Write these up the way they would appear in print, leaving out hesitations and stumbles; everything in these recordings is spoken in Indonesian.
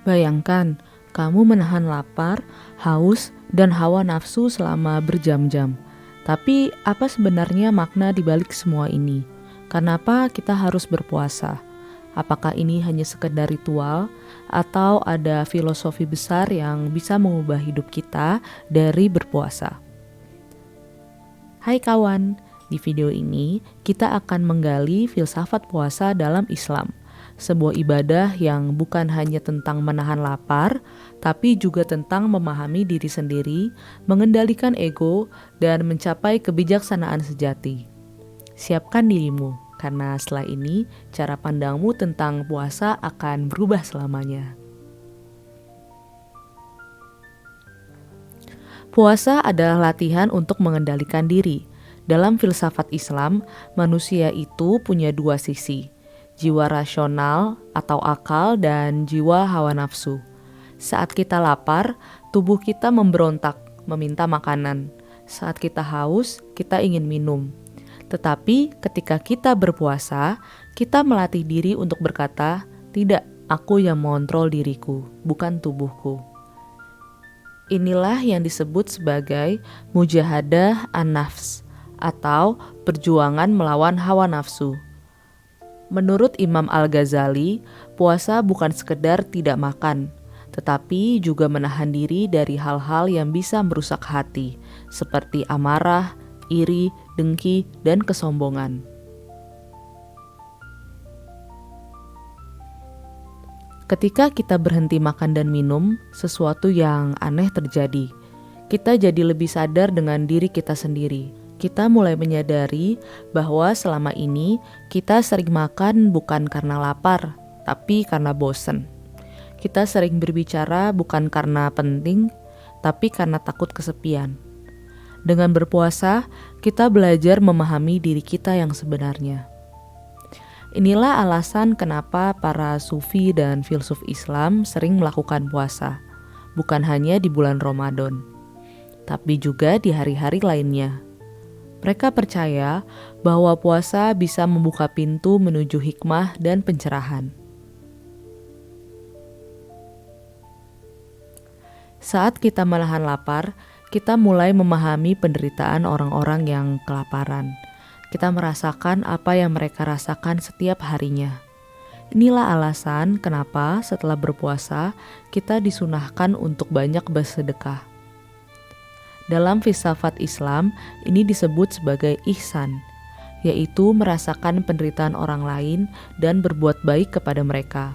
Bayangkan, kamu menahan lapar, haus, dan hawa nafsu selama berjam-jam. Tapi apa sebenarnya makna di balik semua ini? Kenapa kita harus berpuasa? Apakah ini hanya sekedar ritual atau ada filosofi besar yang bisa mengubah hidup kita dari berpuasa? Hai kawan, di video ini kita akan menggali filsafat puasa dalam Islam. Sebuah ibadah yang bukan hanya tentang menahan lapar, tapi juga tentang memahami diri sendiri, mengendalikan ego, dan mencapai kebijaksanaan sejati. Siapkan dirimu, karena setelah ini cara pandangmu tentang puasa akan berubah selamanya. Puasa adalah latihan untuk mengendalikan diri. Dalam filsafat Islam, manusia itu punya dua sisi, jiwa rasional atau akal dan jiwa hawa nafsu. Saat kita lapar, tubuh kita memberontak, meminta makanan. Saat kita haus, kita ingin minum. Tetapi ketika kita berpuasa, kita melatih diri untuk berkata, "Tidak, aku yang mengontrol diriku, bukan tubuhku." Inilah yang disebut sebagai mujahadah an-nafs atau perjuangan melawan hawa nafsu. Menurut Imam Al-Ghazali, puasa bukan sekedar tidak makan, tetapi juga menahan diri dari hal-hal yang bisa merusak hati, seperti amarah, iri, dengki, dan kesombongan. Ketika kita berhenti makan dan minum, sesuatu yang aneh terjadi. Kita jadi lebih sadar dengan diri kita sendiri. Kita mulai menyadari bahwa selama ini kita sering makan bukan karena lapar, tapi karena bosan. Kita sering berbicara bukan karena penting, tapi karena takut kesepian. Dengan berpuasa, kita belajar memahami diri kita yang sebenarnya. Inilah alasan kenapa para sufi dan filsuf Islam sering melakukan puasa, bukan hanya di bulan Ramadan, tapi juga di hari-hari lainnya. Mereka percaya bahwa puasa bisa membuka pintu menuju hikmah dan pencerahan. Saat kita menahan lapar, kita mulai memahami penderitaan orang-orang yang kelaparan. Kita merasakan apa yang mereka rasakan setiap harinya. Inilah alasan kenapa setelah berpuasa, kita disunahkan untuk banyak bersedekah. Dalam filsafat Islam, ini disebut sebagai ihsan, yaitu merasakan penderitaan orang lain dan berbuat baik kepada mereka.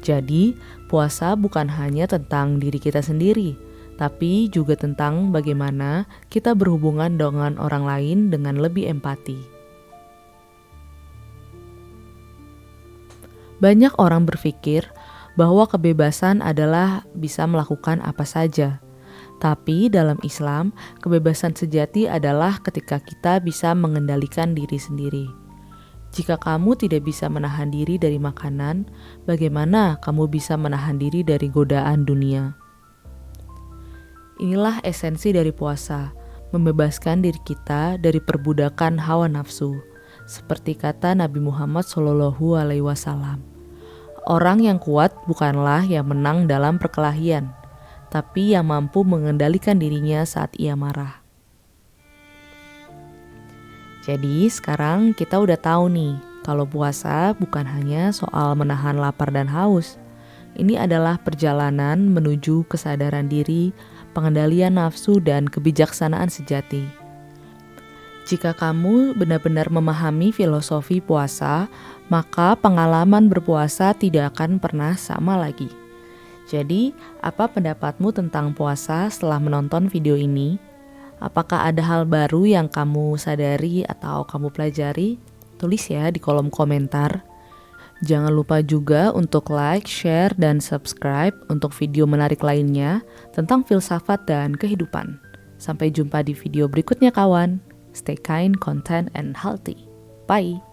Jadi, puasa bukan hanya tentang diri kita sendiri, tapi juga tentang bagaimana kita berhubungan dengan orang lain dengan lebih empati. Banyak orang berpikir bahwa kebebasan adalah bisa melakukan apa saja. Tapi dalam Islam, kebebasan sejati adalah ketika kita bisa mengendalikan diri sendiri. Jika kamu tidak bisa menahan diri dari makanan, bagaimana kamu bisa menahan diri dari godaan dunia? Inilah esensi dari puasa, membebaskan diri kita dari perbudakan hawa nafsu. Seperti kata Nabi Muhammad SAW, orang yang kuat bukanlah yang menang dalam perkelahian, tapi yang mampu mengendalikan dirinya saat ia marah. Jadi sekarang kita udah tahu nih, kalau puasa bukan hanya soal menahan lapar dan haus. Ini adalah perjalanan menuju kesadaran diri, pengendalian nafsu, dan kebijaksanaan sejati. Jika kamu benar-benar memahami filosofi puasa, maka pengalaman berpuasa tidak akan pernah sama lagi. Jadi, apa pendapatmu tentang puasa setelah menonton video ini? Apakah ada hal baru yang kamu sadari atau kamu pelajari? Tulis ya di kolom komentar. Jangan lupa juga untuk like, share, dan subscribe untuk video menarik lainnya tentang filsafat dan kehidupan. Sampai jumpa di video berikutnya kawan. Stay kind, content, and healthy. Bye!